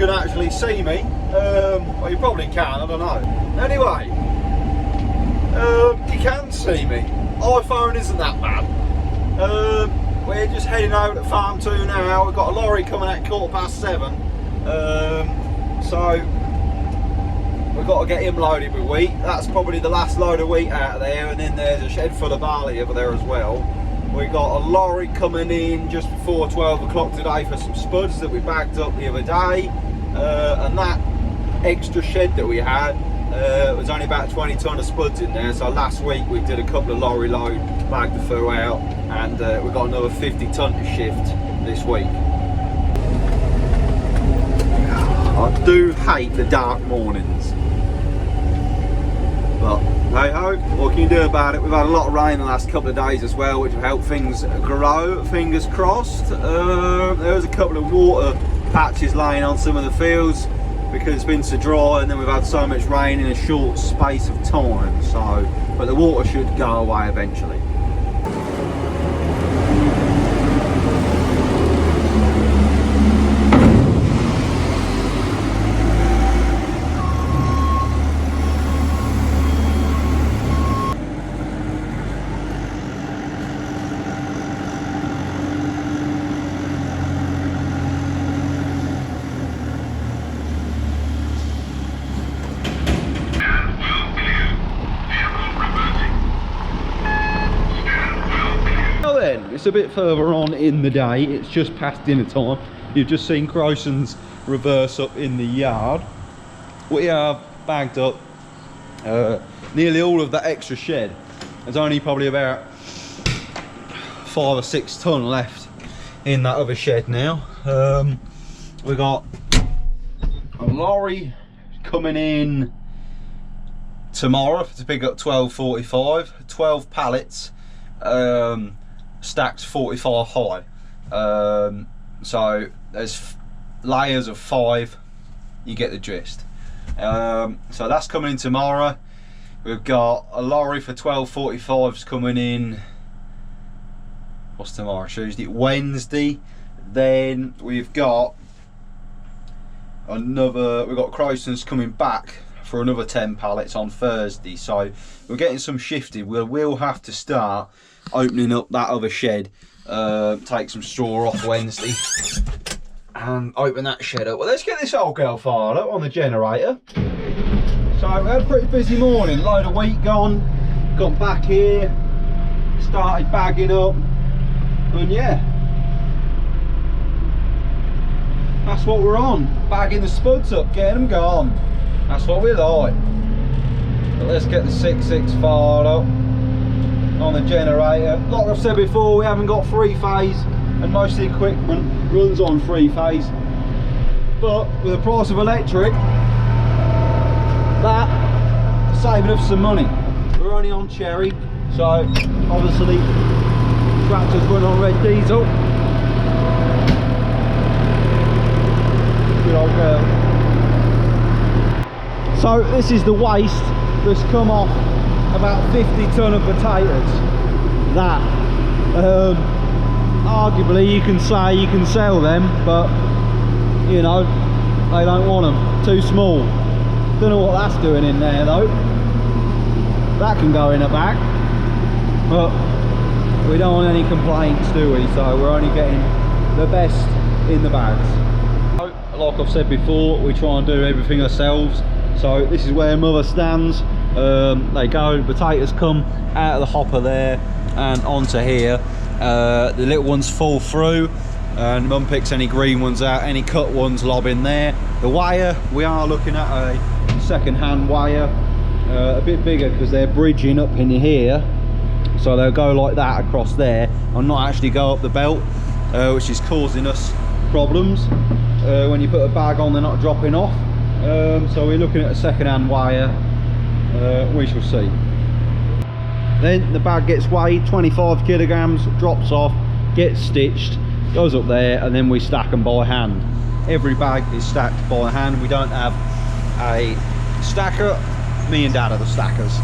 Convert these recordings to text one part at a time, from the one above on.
can actually see me. Well, you probably can, I don't know. Anyway, you can see me. iPhone isn't that bad. We're just heading over to Farm 2 now. We've got a lorry coming at 7:15. So we've got to get him loaded with wheat. That's probably the last load of wheat out of there, and then there's a shed full of barley over there as well. We got a lorry coming in just before 12 o'clock today for some spuds that we bagged up the other day, and that extra shed that we had was only about 20 tonne of spuds in there. So last week we did a couple of lorry load, bagged the foo out, and we've got another 50 tonne to shift this week. I do hate the dark mornings, but hey ho, what can you do about it? We've had a lot of rain the last couple of days as well, which will help things grow, fingers crossed. There was a couple of water patches laying on some of the fields because it's been so dry, and then we've had so much rain in a short space of time. So, but the water should go away eventually. It's a bit further on in the day, it's just past dinner time. You've just seen Crowson's reverse up in the yard. We have bagged up nearly all of that extra shed. There's only probably about 5 or 6 tonne left in that other shed now. We got a lorry coming in tomorrow to pick up 1245, 12 pallets. Stacked 45 high, so there's layers of 5, you get the gist. So that's coming in tomorrow. We've got a lorry for 1245s coming in, what's tomorrow, Tuesday, Wednesday. Then we've got Crowson's coming back for another 10 pallets on Thursday. So we're getting some shifted. We'll have to start opening up that other shed, take some straw off Wednesday and open that shed up. Well, let's get this old girl fired up on the generator. So we had a pretty busy morning, load of wheat gone, got back here, started bagging up, and yeah, that's what we're on, bagging the spuds up, getting them gone. That's what we like. But let's get the 6.6 fired up on the generator. Like I've said before, we haven't got 3-phase, and most of the equipment runs on 3-phase. But with the price of electric, that saving us some money. We're only on cherry, so obviously tractors run on red diesel. Good old girl. So this is the waste that's come off about 50 tonne of potatoes. That arguably you can say you can sell them, but you know, they don't want them, too small. Don't know what that's doing in there though. That can go in a bag, but we don't want any complaints, do we? So we're only getting the best in the bags. Like I've said before, we try and do everything ourselves. So this is where mother stands. They go, potatoes come out of the hopper there and onto here. The little ones fall through, and mum picks any green ones out, any cut ones lob in there. The wire, we are looking at a second-hand wire, a bit bigger because they're bridging up in here, so they'll go like that across there and not actually go up the belt, which is causing us problems. When you put a bag on, they're not dropping off. So we're looking at a second-hand wire. We shall see. Then the bag gets weighed, 25 kilograms, drops off, gets stitched, goes up there, and then we stack them by hand. Every bag is stacked by hand. We don't have a stacker. Me and Dad are the stackers.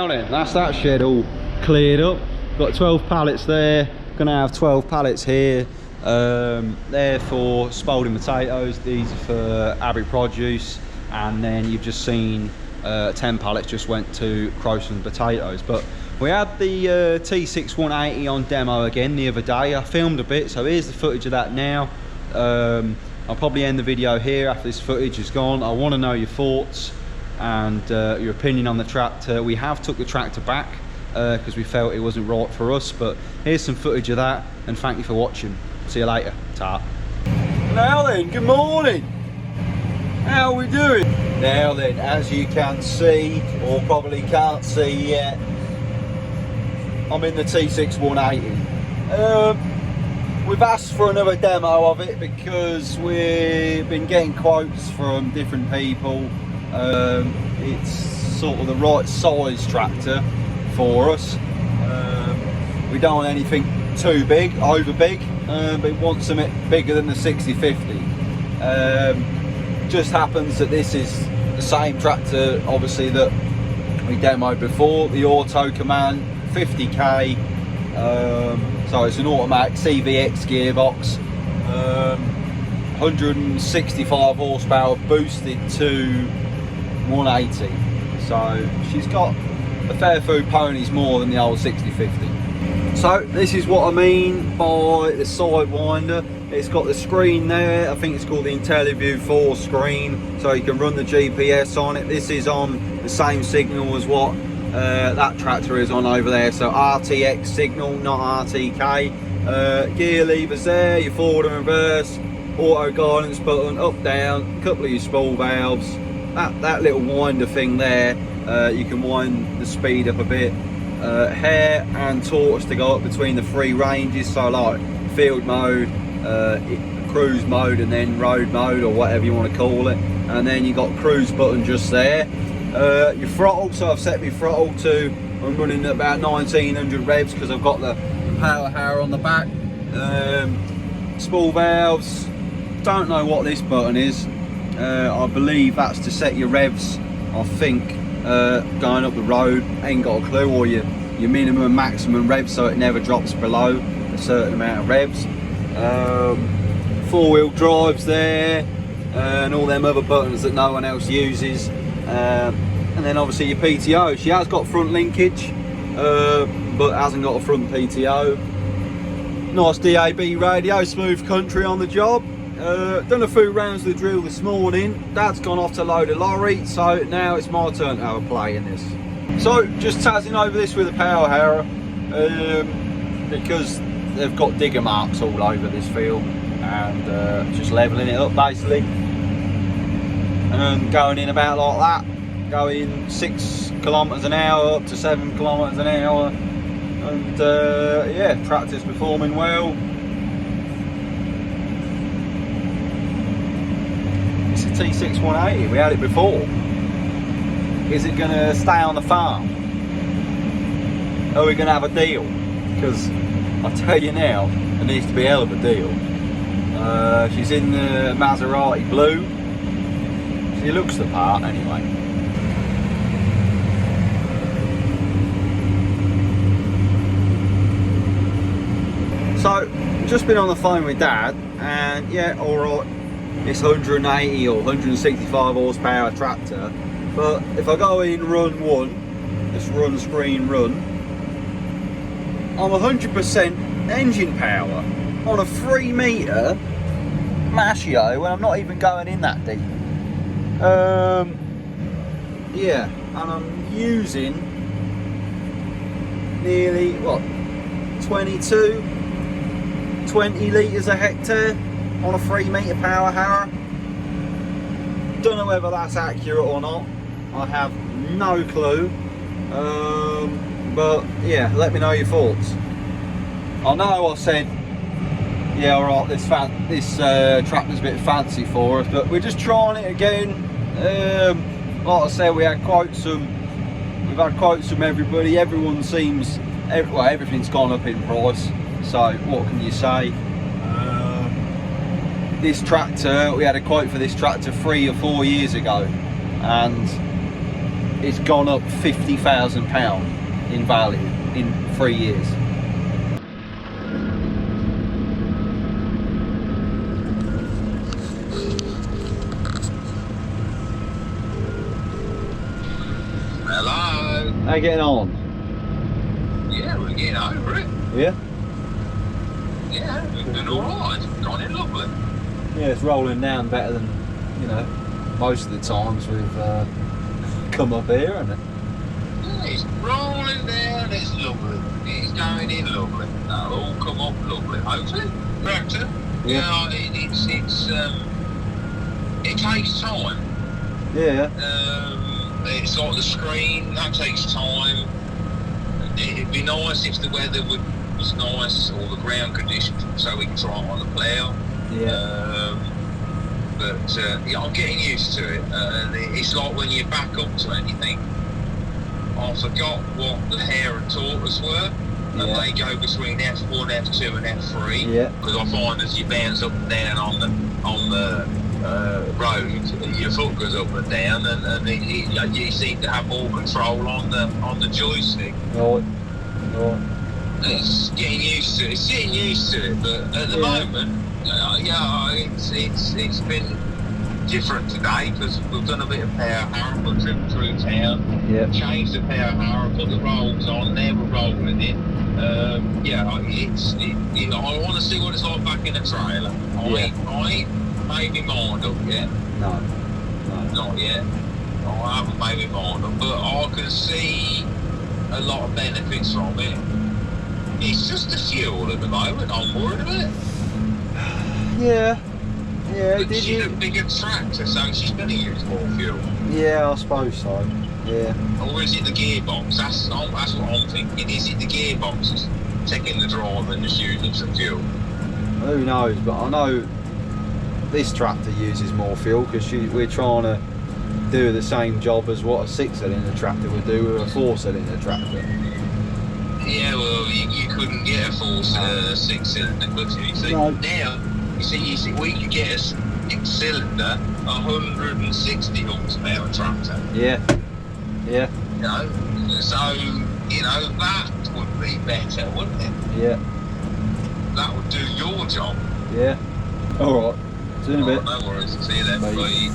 Now then, that's that shed all cleared up. Got 12 pallets there. Gonna have 12 pallets here. They're for Spalding potatoes. These are for Abbey produce. And then you've just seen 10 pallets just went to Crowson potatoes. But we had the T6 180 on demo again the other day. I filmed a bit, so here's the footage of that now. I'll probably end the video here after this footage is gone. I want to know your thoughts and your opinion on the tractor. We have took the tractor back because we felt it wasn't right for us, but here's some footage of that, and thank you for watching. See you later. Ta. Now then, good morning. How are we doing? Now then, as you can see, or probably can't see yet, I'm in the T6 180. We've asked for another demo of it because we've been getting quotes from different people. It's sort of the right size tractor for us. We don't want anything too big, over big, but we want something bigger than the 6050. Just happens that this is the same tractor, obviously, that we demoed before, the Auto Command 50k. So it's an automatic CVX gearbox, 165 horsepower boosted to 180. So she's got a fair few ponies more than the old 6050. So this is what I mean by the Sidewinder. It's got the screen there. I think it's called the IntelliView 4 screen, so you can run the GPS on it. This is on the same signal as what that tractor is on over there, so RTX signal, not RTK. Gear levers there, your forward and reverse, auto guidance button, up down, a couple of your spool valves, that little winder thing there, you can wind the speed up a bit, hair and torch to go up between the three ranges, so like field mode, cruise mode, and then road mode, or whatever you want to call it. And then you got cruise button just there. Your throttle, so I've set my throttle to, I'm running at about 1900 revs because I've got the power harrow on the back. Spool valves, don't know what this button is. I believe that's to set your revs, I think, going up the road. Ain't got a clue. Or your minimum and maximum revs, so it never drops below a certain amount of revs. Four-wheel drives there, and all them other buttons that no one else uses. And then obviously your PTO. She has got front linkage, but hasn't got a front PTO. Nice DAB radio, smooth country on the job. Done a few rounds of the drill this morning. Dad's gone off to load a lorry, so now it's my turn to have a play in this. So just tazzing over this with a power harrow, because they've got digger marks all over this field, and just levelling it up basically, and going in about like that, going 6 kilometres an hour up to 7 kilometres an hour, and yeah, tractor's performing well. It's a T6 180, we had it before. Is it going to stay on the farm? Are we going to have a deal? Because I'll tell you now, it needs to be a hell of a deal. She's in the Maserati blue. She looks the part anyway. So, just been on the phone with Dad, and yeah, alright, it's 180 or 165 horsepower tractor, but if I go in run one, just run screen run, I'm 100% engine power on a 3 metre Machio when I'm not even going in that deep. Yeah, and I'm using nearly, what, 20 litres a hectare on a 3 metre power harrow. Don't know whether that's accurate or not, I have no clue. But yeah, let me know your thoughts. I know I said, yeah, alright, this tractor's a bit fancy for us, but we're just trying it again. Like I said, we've had quotes from everybody. Everyone seems, well, everything's gone up in price, so what can you say? This tractor, we had a quote for this tractor 3 or 4 years ago, and it's gone up £50,000 in value in 3 years. Hello. How you getting on? Yeah, we're getting over it. Yeah? Yeah, we've been alright. It's gone in lovely. Yeah, it's rolling down better than, you know, most of the times we've come up here, isn't it? Yeah, it's rolling down, it's lovely. It's going in lovely. That'll all come up lovely, hopefully. Tractor. Yeah. It takes time. Yeah. It's like the screen, that takes time. It'd be nice if the weather was nice, or the ground conditions, so we can try it on the plough. Yeah. But yeah, I'm getting used to it. It's like when you back up to anything. I forgot what the hare and tortoise were, and they go between F1, F2, and F3. Yeah. Because I find as you bounce up and down on the road, your foot goes up and down, and you seem to have more control on the joystick. Right. It's getting used to it. It's getting used to it, but at the moment, it's been different today because we've done a bit of power harrow, put trip through town, changed the power harrow, put the rolls on. Now we're rolling it. I want to see what it's like back in the trailer. I ain't made my mind up yet. No. Not yet. I haven't made my mind up, but I can see a lot of benefits from it. It's just the fuel at the moment I'm worried about. Yeah. But she's a bigger tractor, so she's going to use more fuel. Yeah, I suppose so. Yeah. Or is it the gearbox? That's what I'm thinking. Is it the gearbox that's taking the drive and just using some fuel? Who knows, but I know this tractor uses more fuel because we're trying to do the same job as what a 6-cylinder tractor would do with a 4-cylinder tractor. Yeah, well, you couldn't get a 6-cylinder, could you? See, now, you see, we could get a 6-cylinder, 160 horsepower tractor. Yeah. You know, so, that would be better, wouldn't it? Yeah. That would do your job. Yeah. Alright. See you in a bit. No worries. See you then. Bye. Bye.